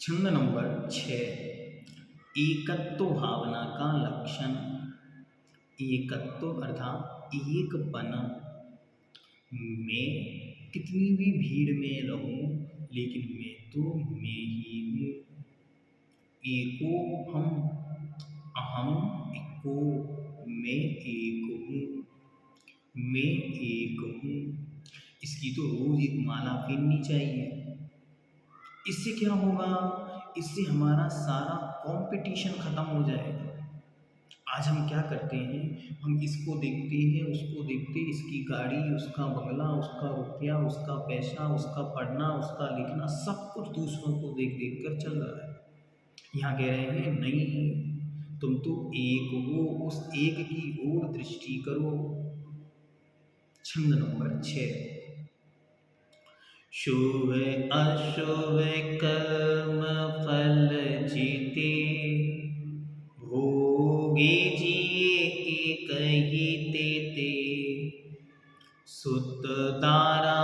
छंद नंबर 6। एकत्व भावना का लक्षण। एकत्व अर्थात एकपन। मैं कितनी भी भीड़ में रहूं लेकिन मैं तो मैं ही हूँ। एको हम अहम एको, मैं एक हूँ, मैं एक हूँ। इसकी तो रोज एक माला फेरनी चाहिए। इससे क्या होगा? इससे हमारा सारा कंपटीशन खत्म हो जाएगा। आज हम क्या करते हैं, हम इसको देखते हैं, उसको देखते हैं, इसकी गाड़ी, उसका बंगला, उसका रुपया, उसका पैसा, उसका पढ़ना, उसका लिखना, सब कुछ दूसरों को देख देख कर चल रहा है। यहाँ कह रहे हैं नहीं, तुम तो एक हो, उस एक की ओर दृष्टि करो। छंद नंबर 6। शुभ अशुभ कर्म फल जीते, भोगे जिए एक ही तेते। सुत दारा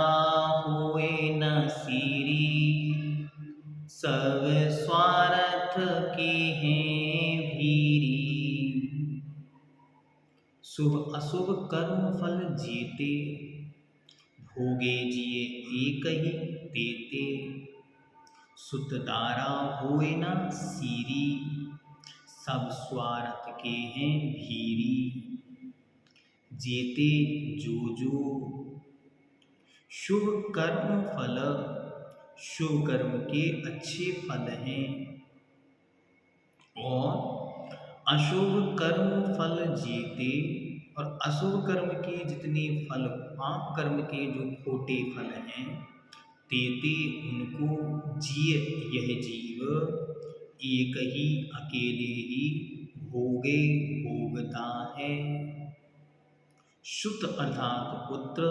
हुए न सीरी, सब स्वार्थ के हैं भीरी। शुभ अशुभ कर्म फल जीते, भोगे जिए एक ही तेते। सुत दारा होए न सीरी, सब स्वार्थ के हैं भीरी। जेते जो जो शुभ कर्म फल, शुभ कर्म के अच्छे फल हैं और अशुभ कर्म फल जेते, और अशुभ कर्म के जितने फल, पाप कर्म के जो खोटे फल हैं, तेते उनको जिय यह जीव, एक ही अकेले ही भोगे भोगता है। शुत अर्थात पुत्र,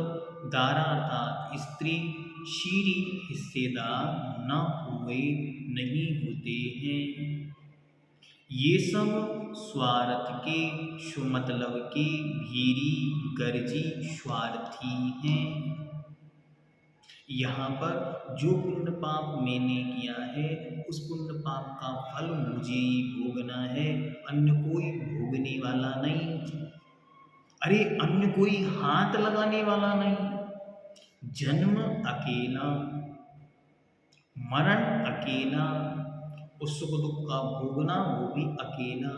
दारा अर्थात स्त्री, शीरी हिस्सेदार न हुए नहीं होते हैं। ये सब स्वार्थ के, सुमतलब के, भीरी गर्जी स्वार्थी हैं। यहाँ पर जो पुण्य पाप मैंने किया है, उस पुण्य पाप का फल मुझे ही भोगना है, अन्य कोई भोगने वाला नहीं। अरे अन्य कोई हाथ लगाने वाला नहीं। जन्म अकेला, मरण अकेला, और सुख दुख का भोगना वो भी अकेला।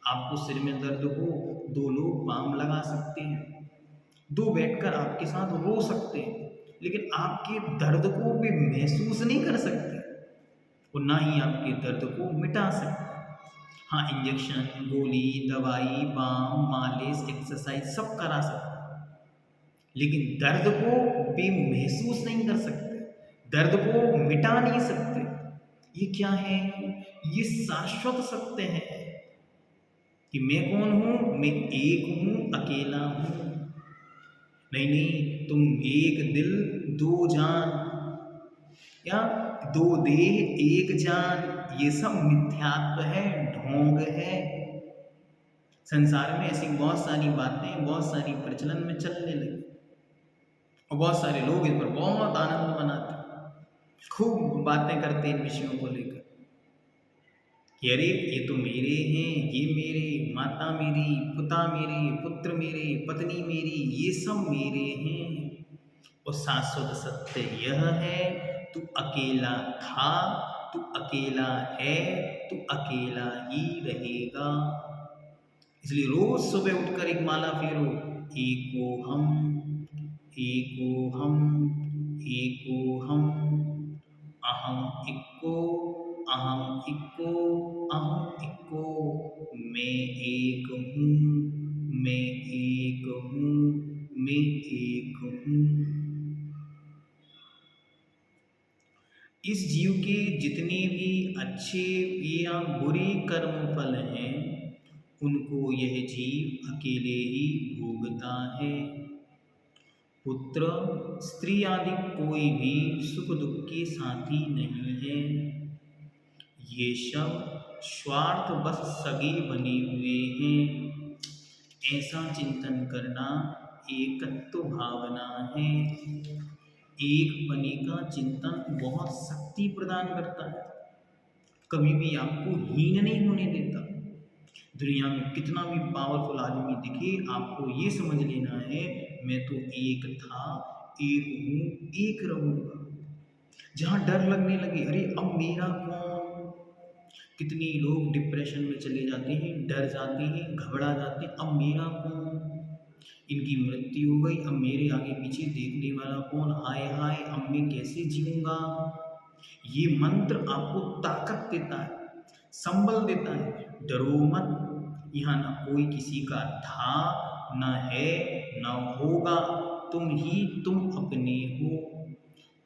आपको सिर में दर्द हो, दो लोग बाम लगा सकते हैं, दो बैठकर आपके साथ रो सकते हैं, लेकिन आपके दर्द को भी महसूस नहीं कर सकते और ना ही आपके दर्द को मिटा सकते। हाँ, इंजेक्शन, गोली, दवाई, बाम, मालिश, एक्सरसाइज सब करा सकते, लेकिन दर्द को भी महसूस नहीं कर सकते, दर्द को मिटा नहीं सकते। ये क्या है? ये शाश्वत सत्य है कि मैं कौन हूं? मैं एक हूं, अकेला हूं। नहीं नहीं, तुम एक दिल दो जान, या दो देह एक जान, ये सब मिथ्यात्व है, ढोंग है। संसार में ऐसी बहुत सारी बातें, बहुत सारी प्रचलन में चलने लगी और बहुत सारे लोग इस पर बहुत आनंद मनाते, खूब बातें करते इन विषयों को लेकर कि अरे ये तो मेरे हैं, ये मेरे, माता मेरी, पिता मेरे, पुत्र मेरे, पत्नी मेरी, ये सब मेरे हैं। और शाश्वत सत्य यह है, तू अकेला था, तू अकेला है, तू अकेला ही रहेगा। इसलिए रोज सुबह उठकर एक माला फेरो, एको हम, एको हम, एको हम, अहम इक्को, अहम इक्को, अहम इक्को, मैं एक हूँ, मैं एक हूँ, मैं एक हूँ। इस जीव के जितने भी अच्छे या बुरे कर्म फल हैं, उनको यह जीव अकेले ही भोगता है। पुत्र, स्त्री आदि कोई भी सुख दुख के साथी नहीं है। ये सब स्वार्थ बस सगे बने हुए हैं। ऐसा चिंतन करना एकत्व भावना है। एक पने का चिंतन बहुत शक्ति प्रदान करता है। कभी भी आपको हीन नहीं होने देता। दुनिया में कितना भी पावरफुल आदमी दिखे, आपको ये समझ लेना है मैं तो एक था, एक हूँ, एक रहूँगा। जहाँ डर लगने लगे, अरे अब मेरा कौन, कितने लोग डिप्रेशन में चले जाते हैं, डर जाते हैं, घबरा जाते हैं, अब मेरा कौन, इनकी मृत्यु हो गई, अब मेरे आगे पीछे देखने वाला कौन, हाय हाय अब मैं कैसे जीऊँगा। ये मंत्र आपको ताकत देता है, संबल देता है। डरो मत, यहाँ ना कोई किसी का था, न है, न होगा, तुम अपने हो।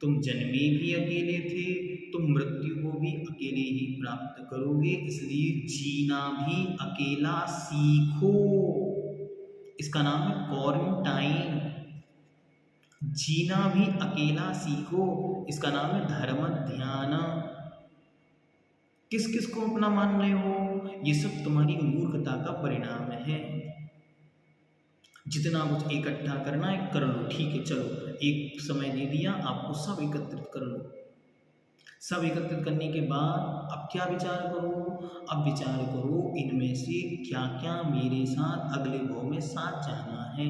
तुम जन्मे भी अकेले थे, तुम मृत्यु को भी अकेले ही प्राप्त करोगे, इसलिए जीना भी अकेला सीखो। इसका नाम है क्वारंटाइन। जीना भी अकेला सीखो, इसका नाम है धर्म ध्यान। किस किस को अपना मान रहे हो, ये सब तुम्हारी मूर्खता का परिणाम है। जितना कुछ इकट्ठा करना है कर लो, ठीक है, चलो एक समय दे दिया आपको, सब एकत्रित कर लो। सब एकत्रित करने के बाद अब क्या विचार करो, अब विचार करो इनमें से क्या क्या मेरे साथ अगले भाव में साथ जाना है।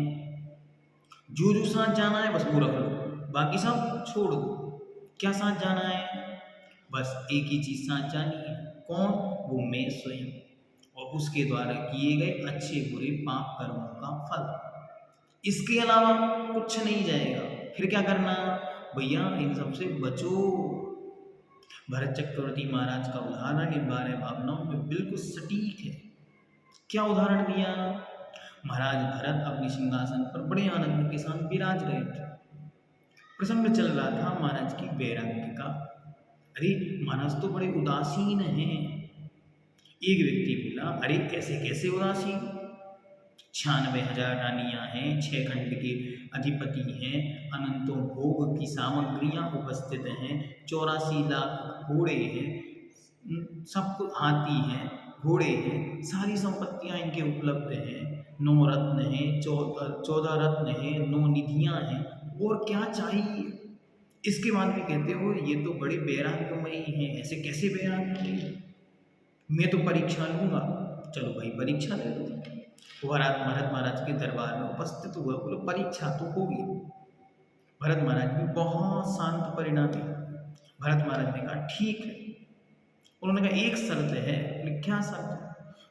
जो जो साथ जाना है बस वो रख लो, बाकी सब छोड़ दो। क्या साथ जाना है, बस एक ही चीज़ साथ जानी है, कौन, वो मैं स्वयं, और उसके द्वारा किए गए अच्छे बुरे पाप कर्मों का फल। इसके अलावा कुछ नहीं जाएगा। फिर क्या करना, भैया इन सबसे बचो। भरत चक्रवर्ती महाराज का उदाहरण इन 12 भावनाओं में बिल्कुल सटीक है। क्या उदाहरण दिया, महाराज भरत अपने सिंहासन पर बड़े आनंद के साथ विराज रहे थे। प्रसंग चल रहा था महाराज की वैराग्य का। अरे महाराज तो बड़े उदासीन हैं। एक व्यक्ति बोला, अरे कैसे कैसे उदासीन, 96,000 रानियां हैं, 6 खंड के अधिपति हैं, अनंतों भोग की सामग्रियां उपस्थित हैं, 84 लाख घोड़े हैं, सब कुछ हाथी हैं, घोड़े हैं, सारी संपत्तियां इनके उपलब्ध हैं, 9 रत्न हैं, 14 रत्न हैं, 9 निधियां हैं, और क्या चाहिए। इसके बाद भी कहते हो ये तो बड़े वैराग्यमयी हैं, ऐसे कैसे वैराग्यमयी, मैं तो परीक्षा लूँगा। चलो भाई परीक्षा ले लो। भरत महाराज के दरबार में उपस्थित हुआ, बोलो परीक्षा तो होगी। भरत महाराज भी बहुत शांत परिणामी। भरत महाराज ने कहा ठीक है। उन्होंने कहा एक शर्त है। बोले क्या शर्त है,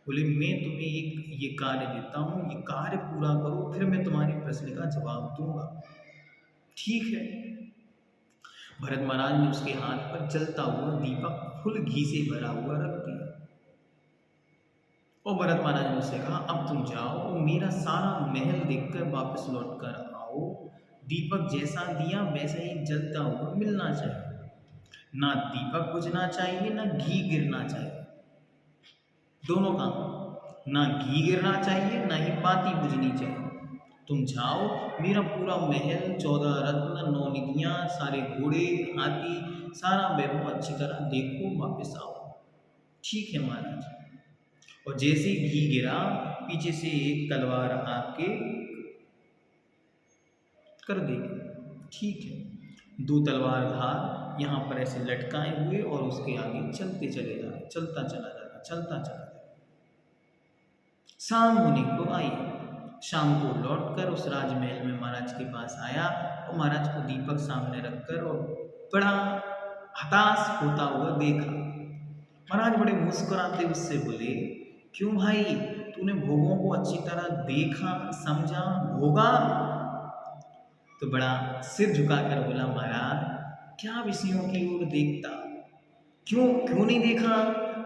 बोले मैं तुम्हें एक ये कार्य देता हूँ, ये कार्य पूरा करो, फिर मैं तुम्हारे प्रश्न का जवाब दूंगा। ठीक है। भरत महाराज ने उसके हाथ पर जलता हुआ दीपक फुल घी से भरा हुआ रख दिया, और भरत महाराज ने उससे कहा अब तुम जाओ और मेरा सारा महल देखकर वापस लौट कर आओ। दीपक जैसा दिया वैसा ही जलता हुआ मिलना चाहिए, ना दीपक बुझना चाहिए ना घी गिरना चाहिए, दोनों काम, ना घी गिरना चाहिए ना ही बाती बुझनी चाहिए। तुम जाओ, मेरा पूरा महल, 14 रत्न, 9 निधियाँ, सारे घोड़े हाथी, सारा वैभव अच्छी तरह देखो, वापस आओ। ठीक है महाराज। और जैसे घी गिरा, पीछे से एक तलवार आपके कर देगी। ठीक है। 2 तलवार धार यहाँ पर ऐसे लटकाए हुए और उसके आगे चलते चले जा रहे, चलता चला जा रहा, चलता चला जा रहा। शाम होने को आई। शाम को लौटकर उस राजमहल में महाराज के पास आया और महाराज को दीपक सामने रखकर और बड़ा हताश होता हुआ देखा। महाराज बड़े मुस्कुराते उससे बोले, क्यों भाई, तूने भोगों को अच्छी तरह देखा, समझा, भोगा? तो बड़ा सिर झुकाकर बोला, महाराज क्या विषयों की ओर देखता, क्यों नहीं देखा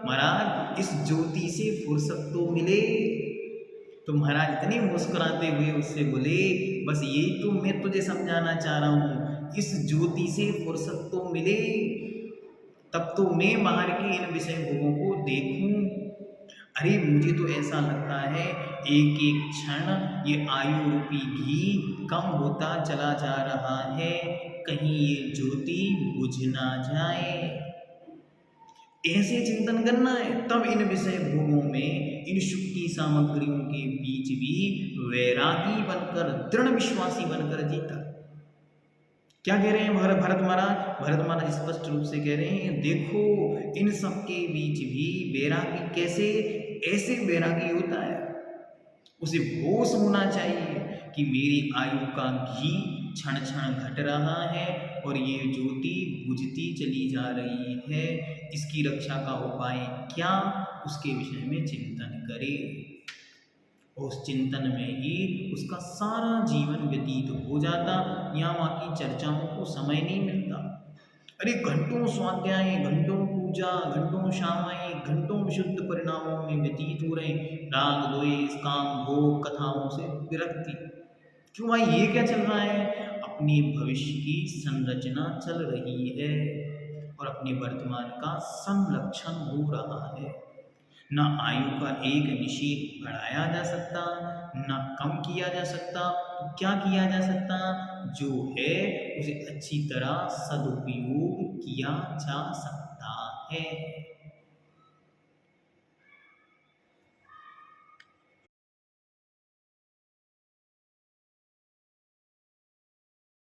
महाराज, इस ज्योति से फुर्सत तो मिले। तो महाराज इतने मुस्कुराते हुए उससे बोले, बस यही तो मैं तुझे समझाना चाह रहा हूँ, इस ज्योति से फुर्सत तो मिले, तब तो मैं बाहर के इन विषय भोगों को देखूं। अरे मुझे तो ऐसा लगता है एक एक क्षण ये आयु रूपी घी कम होता चला जा रहा है, कहीं ये ज्योति बुझ ना जाए। ऐसे चिंतन करना है, तब इन विषय भोगों में, इन सुख की सामग्रियों के बीच भी वैरागी बनकर, दृढ़ विश्वासी बनकर जीता। क्या कह रहे हैं भरत महाराज? भरत महाराज स्पष्ट रूप से कह रहे हैं, देखो इन सब के बीच भी बैरागी कैसे, ऐसे बैरागी होता है, उसे होश होना चाहिए कि मेरी आयु का घी क्षण क्षण घट रहा है और ये ज्योति बुझती चली जा रही है, इसकी रक्षा का उपाय क्या, उसके विषय में चिंतन करे। उस चिंतन में ही उसका सारा जीवन व्यतीत हो जाता, यहाँ वहाँ की चर्चाओं को समय नहीं मिलता। अरे घंटों स्वाध्याय, घंटों पूजा, घंटों श्यामाएं, घंटों विशुद्ध परिणामों में व्यतीत हो रहे, राग द्वेष काम भोग कथाओं से विरक्ति। क्यों भाई, ये क्या चल रहा है? अपनी भविष्य की संरचना चल रही है और अपने वर्तमान का संरक्षण हो रहा है। न आयु का एक निषेध बढ़ाया जा सकता, न कम किया जा सकता। तो क्या किया जा सकता? जो है उसे अच्छी तरह सदुपयोग किया जा सकता है।